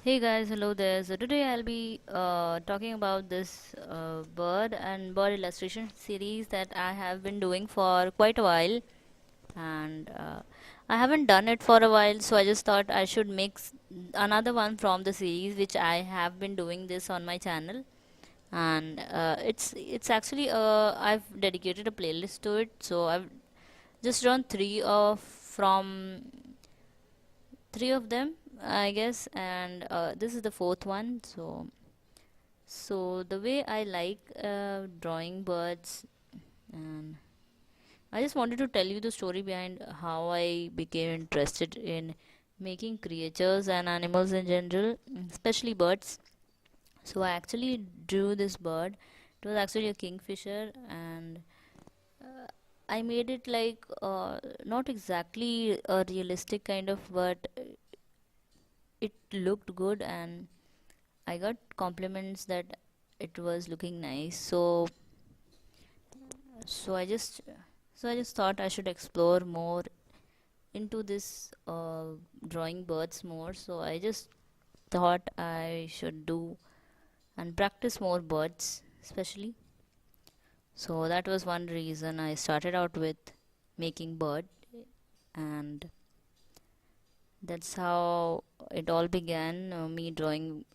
Hey guys, hello there. So today I'll be talking about this bird and bird illustration series that I have been doing for quite a while, and I haven't done it for a while, so I just thought I should mix another one from the series, which I have been doing this on my channel, and it's actually I've dedicated a playlist to it, so I've just drawn three of them, I guess, and this is the fourth one. So the way I like drawing birds, and I just wanted to tell you the story behind how I became interested in making creatures and animals in general, especially birds. So I actually drew this bird. It was actually a kingfisher, and uh, I made it like not exactly a realistic kind of, but it looked good, and I got compliments that it was looking nice. So I just so I just thought I should explore more into this drawing birds more. So I just thought I should do and practice more birds, especially. So that was one reason I started out with making bird, and that's how it all began. Me drawing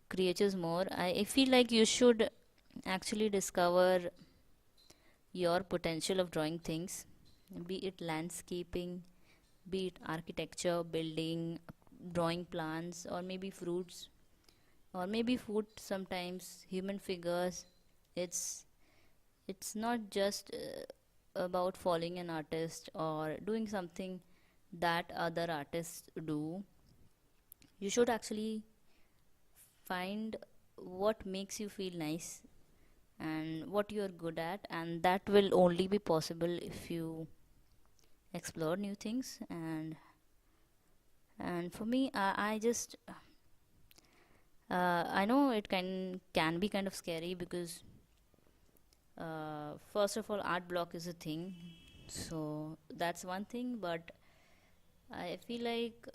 creatures more. I feel like you should actually discover your potential of drawing things, be it landscaping, be it architecture, building, drawing plants, or maybe fruits, or maybe food sometimes, human figures. It's it's not just about following an artist or doing something that other artists do. You should actually find what makes you feel nice and what you're good at, and that will only be possible if you explore new things. And for me, I just I know it can be kind of scary because first of all, art block is a thing, so that's one thing. But I feel like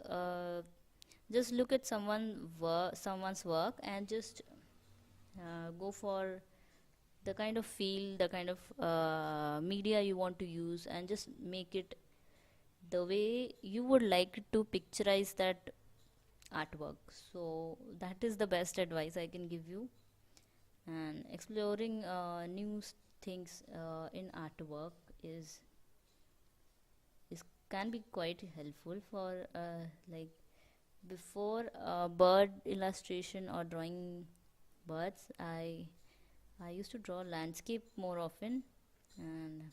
just look at someone's work and just go for the kind of feel, the kind of media you want to use, and just make it the way you would like to picturize that artwork. So that is the best advice I can give you. And exploring things in artwork is can be quite helpful for like before bird illustration or drawing birds. I used to draw landscape more often, and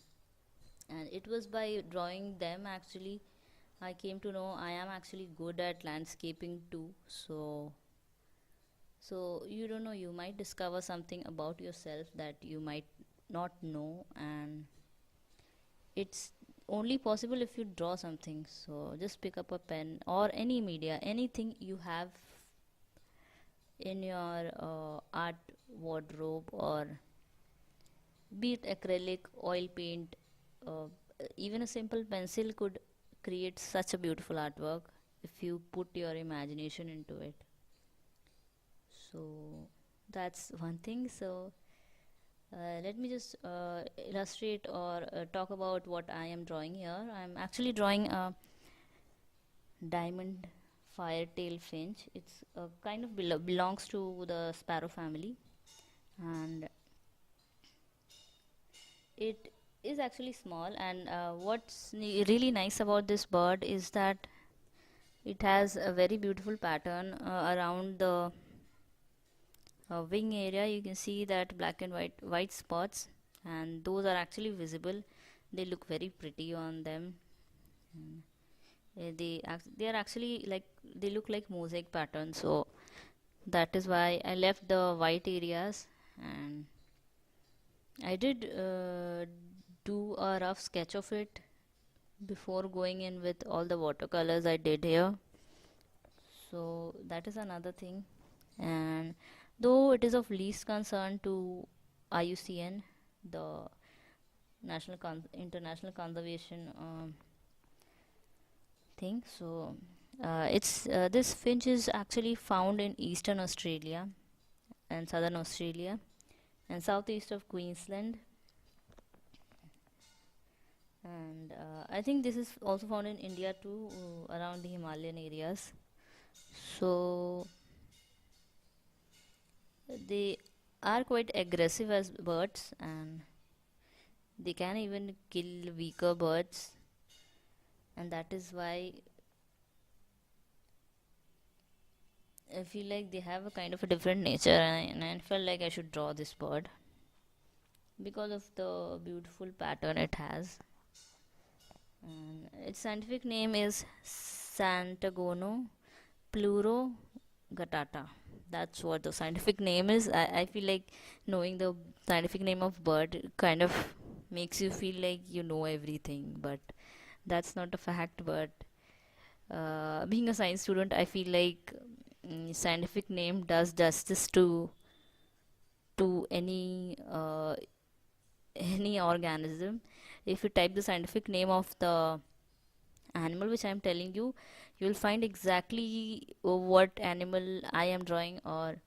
it was by drawing them actually I came to know I am actually good at landscaping too. So you don't know, you might discover something about yourself that you might not know, and it's only possible if you draw something. So just pick up a pen or any media, anything you have in your art wardrobe, or be it acrylic, oil paint, uh, even a simple pencil could create such a beautiful artwork if you put your imagination into it. So that's one thing. So let me just illustrate or talk about what I am drawing here. I'm actually drawing a Diamond Firetail Finch. It's kind of belongs to the sparrow family, and it is actually small. And what's really nice about this bird is that it has a very beautiful pattern around the wing area. You can see that black and white spots, and those are actually visible. They look very pretty on them. Mm. They are actually like, they look like mosaic patterns, so that is why I left the white areas. And I did do a rough sketch of it before going in with all the watercolors I did here. So that is another thing. And though it is of least concern to IUCN, the International Conservation thing, so It's this finch is actually found in eastern Australia and southern Australia and southeast of Queensland, and I think this is also found in India too, around the Himalayan areas. So they are quite aggressive as birds, and they can even kill weaker birds, and that is why I feel like they have a kind of a different nature, and I felt like I should draw this bird because of the beautiful pattern it has. And its scientific name is Santagono pleurogatata. That's what the scientific name is. I feel like knowing the scientific name of bird kind of makes you feel like you know everything, but that's not a fact. But being a science student, I feel like scientific name does justice to any organism. If you type the scientific name of the animal which I am telling you, you will find exactly what animal I am drawing, or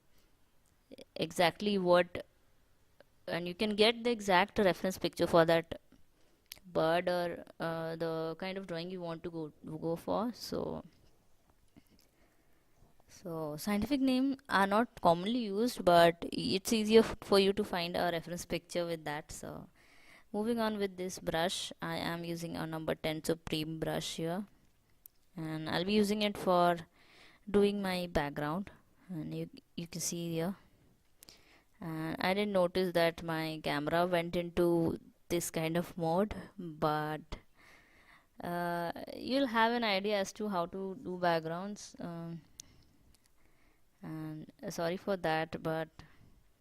exactly what, and you can get the exact reference picture for that bird, or the kind of drawing you want to go for. So scientific name are not commonly used, but it's easier for you to find a reference picture with that. So moving on with this brush, I am using a number 10 Supreme brush here, and I'll be using it for doing my background, and you can see here. And I didn't notice that my camera went into this kind of mode, but you'll have an idea as to how to do backgrounds. And sorry for that, but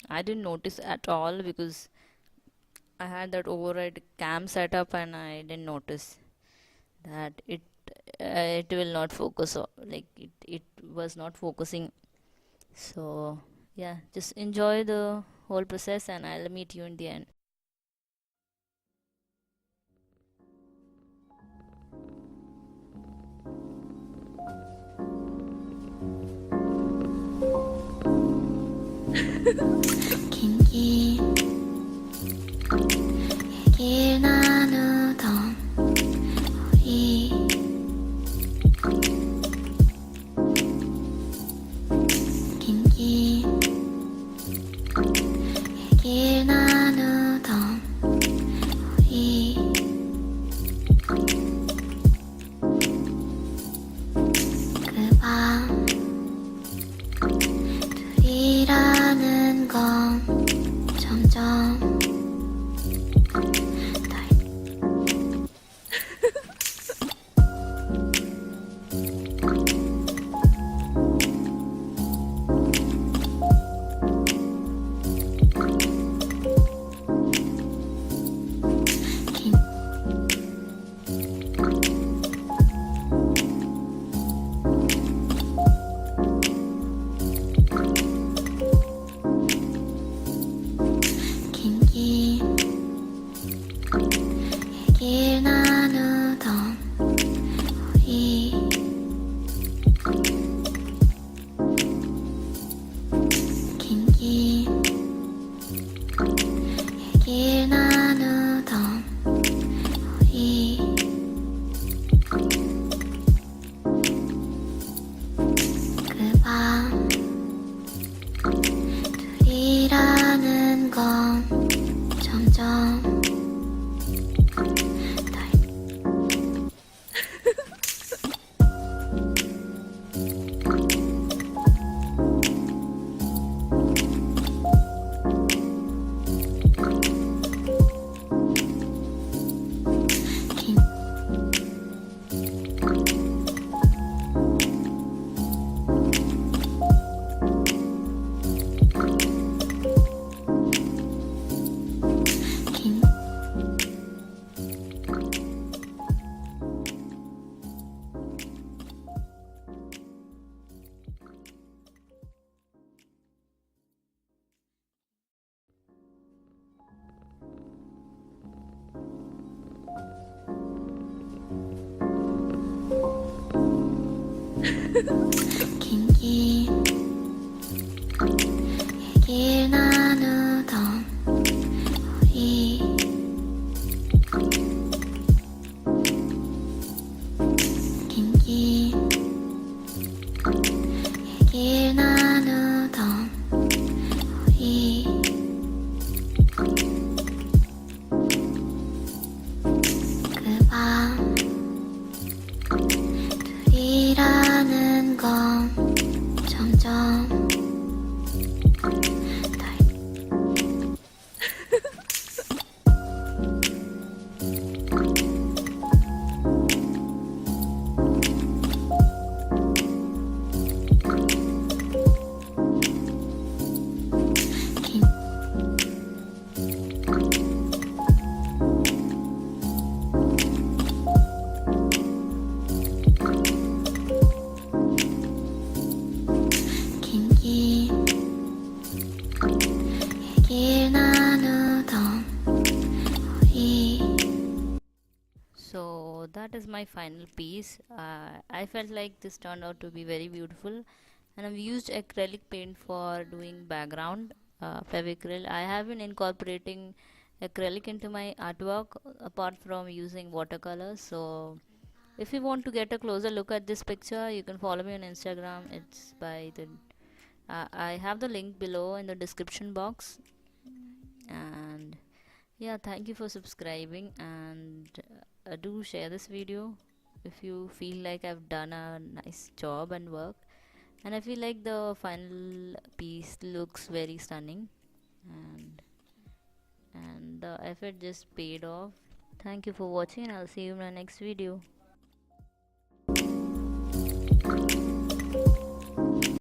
I didn't notice at all because I had that override cam setup, and I didn't notice that it will not focus, like it was not focusing. So yeah, just enjoy the whole process, and I'll meet you in the end. 긴긴 얘길 나누던 우리 긴긴 얘길 나누던 우리 그 밤 둘이라는 건 점점 긴긴 얘길 나누던 우리 긴긴 얘길 나누던 우리 그 밤 둘이라는 건 점점 긴 긴긴 얘길 나누던 우리 긴긴 얘길 나누던 우리 그 밤 둘이라는 건 점점 긴 긴긴 얘길 나누던 우리 So that is my final piece. I felt like this turned out to be very beautiful, and I've used acrylic paint for doing background. Fevicryl. I have been incorporating acrylic into my artwork apart from using watercolor. So if you want to get a closer look at this picture, you can follow me on Instagram. It's by the I have the link below in the description box. And yeah, thank you for subscribing, and do share this video if you feel like I've done a nice job and work. And I feel like the final piece looks very stunning, and the effort just paid off. Thank you for watching, and I'll see you in my next video.